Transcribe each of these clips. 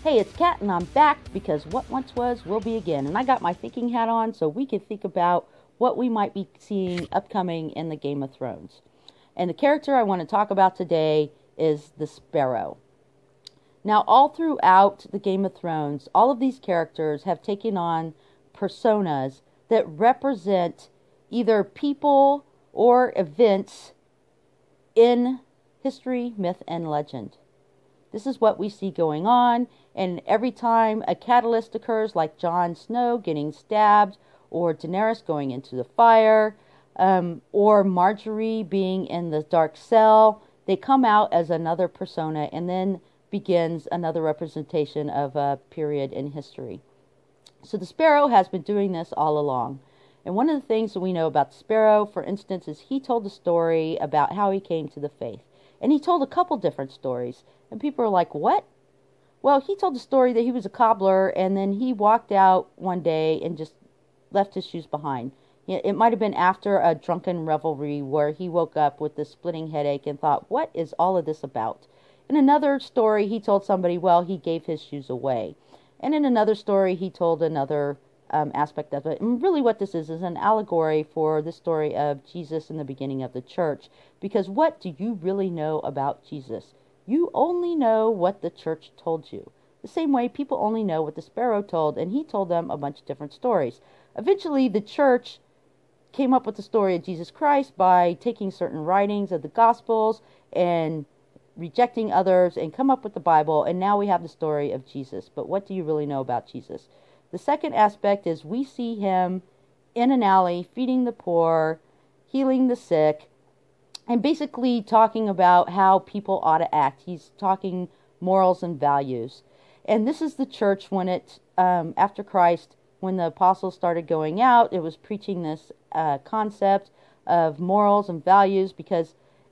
Hey, it's Kat, and I'm back because what once was will be again. And I got my thinking hat on so we can think about what we might be seeing upcoming in the Game of Thrones. And the character I want to talk about today is the Sparrow. Now, all throughout the Game of Thrones, all of these characters have taken on personas that represent either people or events in history, myth, and legend. This is what we see going on, and every time a catalyst occurs, like Jon Snow getting stabbed, or Daenerys going into the fire, or Margaery being in the dark cell, they come out as another persona, and then begins another representation of a period in history. So the Sparrow has been doing this all along. And one of the things that we know about the Sparrow, for instance, is he told a story about how he came to the faith. And he told a couple different stories. And people are like, what? Well, he told the story that he was a cobbler, and then he walked out one day and just left his shoes behind. It might have been after a drunken revelry where he woke up with this splitting headache and thought, what is all of this about? In another story, he told somebody, well, he gave his shoes away. And in another story, he told another aspect of it. And really what this is an allegory for the story of Jesus in the beginning of the church. Because what do you really know about Jesus? You only know what the church told you. The same way people only know what the Sparrow told, and he told them a bunch of different stories. Eventually, the church came up with the story of Jesus Christ by taking certain writings of the Gospels and rejecting others and come up with the Bible, and now we have the story of Jesus. But what do you really know about Jesus? The second aspect is we see him in an alley feeding the poor, healing the sick, and basically talking about how people ought to act. He's talking morals and values. And this is the church when it, after Christ, when the apostles started going out, it was preaching this concept of morals and values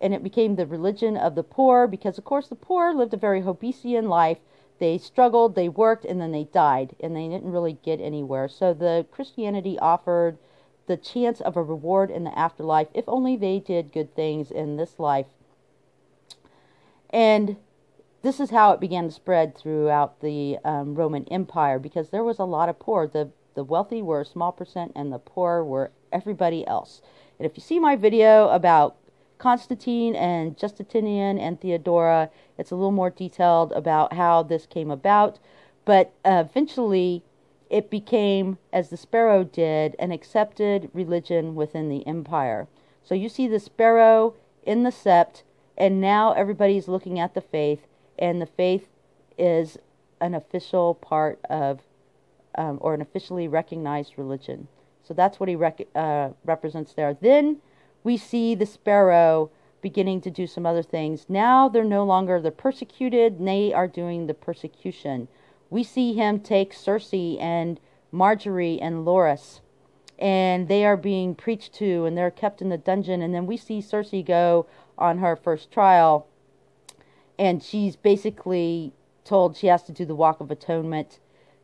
and it became the religion of the poor because, of course, the poor lived a very Hobbesian life. They struggled, they worked, and then they died, and they didn't really get anywhere. So the Christianity offered the chance of a reward in the afterlife if only they did good things in this life. And this is how it began to spread throughout the Roman Empire, because there was a lot of poor. The wealthy were a small percent, and the poor were everybody else. And if you see my video about Constantine and Justinian and Theodora, it's a little more detailed about how this came about. But eventually, it became, as the Sparrow did, an accepted religion within the empire. So you see the Sparrow in the sept, and now everybody's looking at the faith, and the faith is an official part of, or an officially recognized religion. So that's what he represents there. Then we see the Sparrow beginning to do some other things. Now they're no longer the persecuted, they are doing the persecution. We see him take Cersei and Margaery and Loras, and they are being preached to, and they're kept in the dungeon. And then we see Cersei go on her first trial, and she's basically told she has to do the Walk of Atonement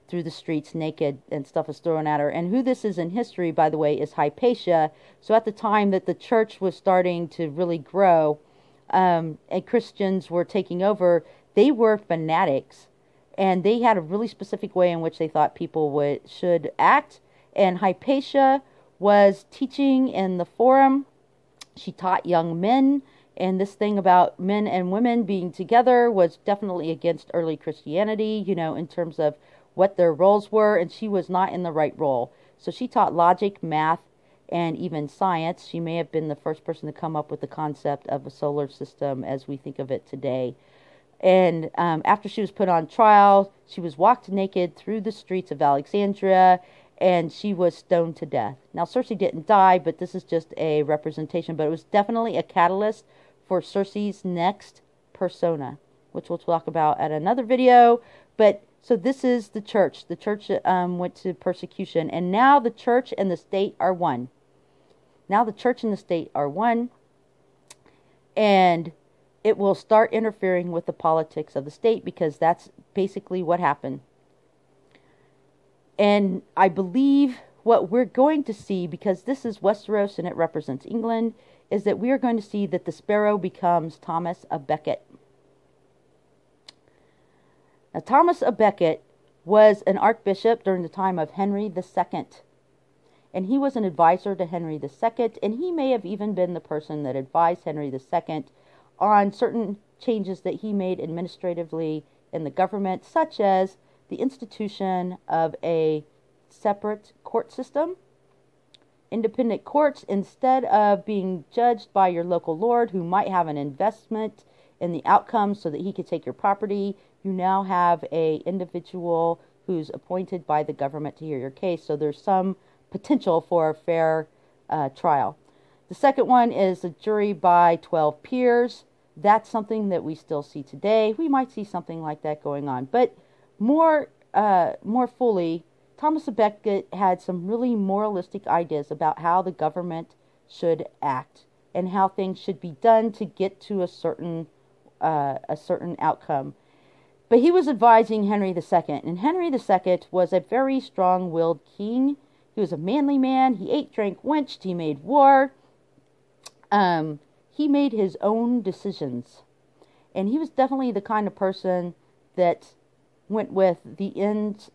through the streets naked, and stuff is thrown at her. And who this is in history, by the way, is Hypatia. So at the time that the church was starting to really grow, and Christians were taking over, they were fanatics. And they had a really specific way in which they thought people should act. And Hypatia was teaching in the forum. She taught young men. And this thing about men and women being together was definitely against early Christianity, in terms of what their roles were. And she was not in the right role. So she taught logic, math, and even science. She may have been the first person to come up with the concept of a solar system as we think of it today. And after she was put on trial, she was walked naked through the streets of Alexandria, and she was stoned to death. Now, Cersei didn't die, but this is just a representation. But it was definitely a catalyst for Cersei's next persona, which we'll talk about at another video. But so this is the church. The church went to persecution, and now the church and the state are one. Now the church and the state are one, and it will start interfering with the politics of the state, because that's basically what happened. And I believe what we're going to see, because this is Westeros and it represents England, is that we are going to see that the Sparrow becomes Thomas of Becket. Now, Thomas à Becket was an archbishop during the time of Henry II. And he was an advisor to Henry II, and he may have even been the person that advised Henry II on certain changes that he made administratively in the government, such as the institution of a separate court system, independent courts. Instead of being judged by your local lord who might have an investment in the outcome so that he could take your property, you now have a individual who's appointed by the government to hear your case, so there's some potential for a fair trial. The second one is a jury by 12 peers. That's something that we still see today. We might see something like that going on. But more fully, Thomas à Becket had some really moralistic ideas about how the government should act and how things should be done to get to a certain outcome. But he was advising Henry II, and Henry II was a very strong-willed king. He was a manly man. He ate, drank, winched. He made war. He made his own decisions. And he was definitely the kind of person that went with the end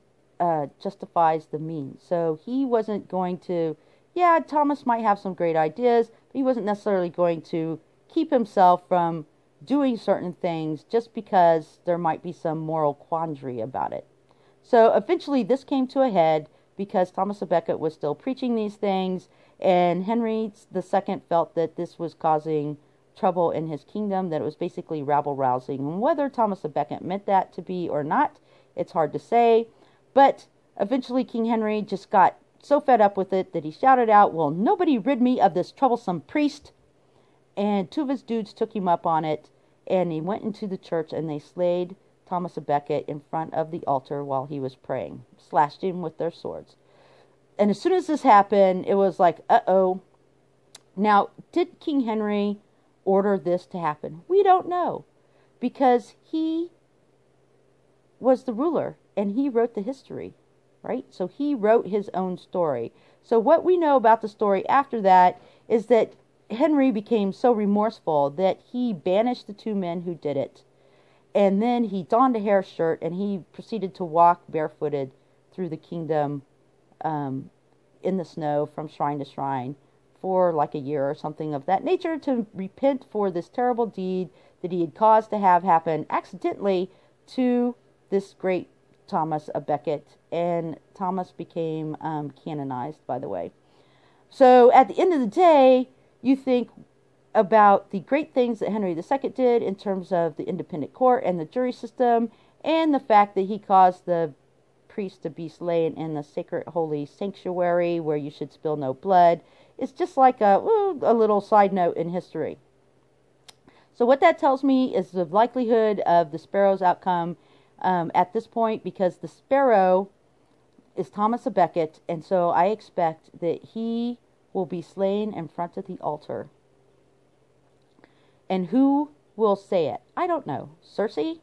justifies the means. So he wasn't going to, yeah, Thomas might have some great ideas, but he wasn't necessarily going to keep himself from doing certain things just because there might be some moral quandary about it. So eventually this came to a head because Thomas à Becket was still preaching these things, and Henry II felt that this was causing trouble in his kingdom, that it was basically rabble-rousing. And whether Thomas à Becket meant that to be or not, it's hard to say. But eventually King Henry just got so fed up with it that he shouted out, "Will nobody rid me of this troublesome priest?" And two of his dudes took him up on it, and he went into the church and they slayed Thomas à Becket in front of the altar while he was praying, slashed him with their swords. And as soon as this happened, it was like, uh-oh. Now, did King Henry order this to happen? We don't know, because he was the ruler and he wrote the history, right? So he wrote his own story. So what we know about the story after that is that Henry became so remorseful that he banished the two men who did it. And then he donned a hair shirt and he proceeded to walk barefooted through the kingdom in the snow from shrine to shrine for like a year or something of that nature to repent for this terrible deed that he had caused to have happen accidentally to this great Thomas à Becket. And Thomas became canonized, by the way. So at the end of the day, you think about the great things that Henry II did in terms of the independent court and the jury system, and the fact that he caused the priest to be slain in the sacred holy sanctuary where you should spill no blood. It's just like a little side note in history. So what that tells me is the likelihood of the Sparrow's outcome at this point, because the Sparrow is Thomas à Becket, and so I expect that he will be slain in front of the altar. And who will say it? I don't know. Cersei?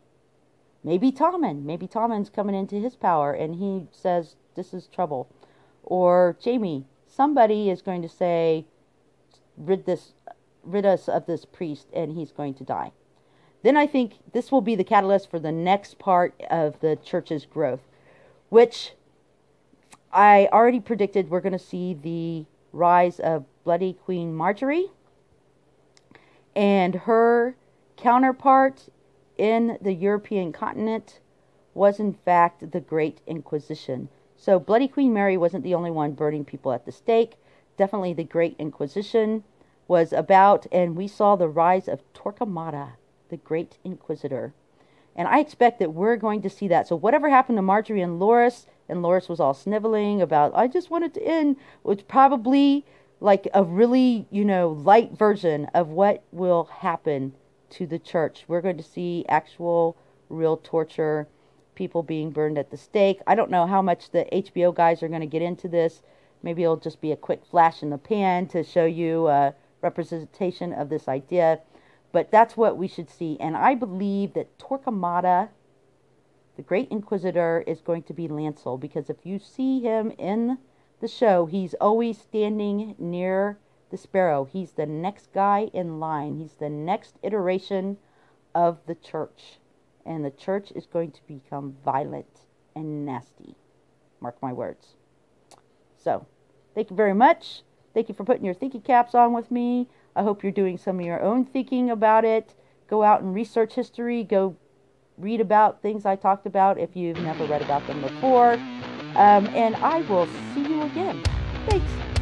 Maybe Tommen. Maybe Tommen's coming into his power and he says, this is trouble. Or Jaime. Somebody is going to say, rid us of this priest, and he's going to die. Then I think this will be the catalyst for the next part of the church's growth, which I already predicted we're going to see the rise of Bloody Queen Margaery, and her counterpart in the European continent was in fact the Great Inquisition. So Bloody Queen Mary wasn't the only one burning people at the stake. Definitely the Great Inquisition was about, and we saw the rise of Torquemada, the Great Inquisitor. And I expect that we're going to see that. So whatever happened to Marjorie and Loras was all sniveling about, I just want it to end, was probably like a really, light version of what will happen to the church. We're going to see actual, real torture, people being burned at the stake. I don't know how much the HBO guys are going to get into this. Maybe it'll just be a quick flash in the pan to show you a representation of this idea. But that's what we should see. And I believe that Torquemada, the Great Inquisitor, is going to be Lancel. Because if you see him in the show, he's always standing near the Sparrow. He's the next guy in line. He's the next iteration of the church. and the church is going to become violent and nasty. Mark my words. So, thank you very much. Thank you for putting your thinking caps on with me. I hope you're doing some of your own thinking about it. Go out and research history. Go read about things I talked about if you've never read about them before. And I will see you again. Thanks.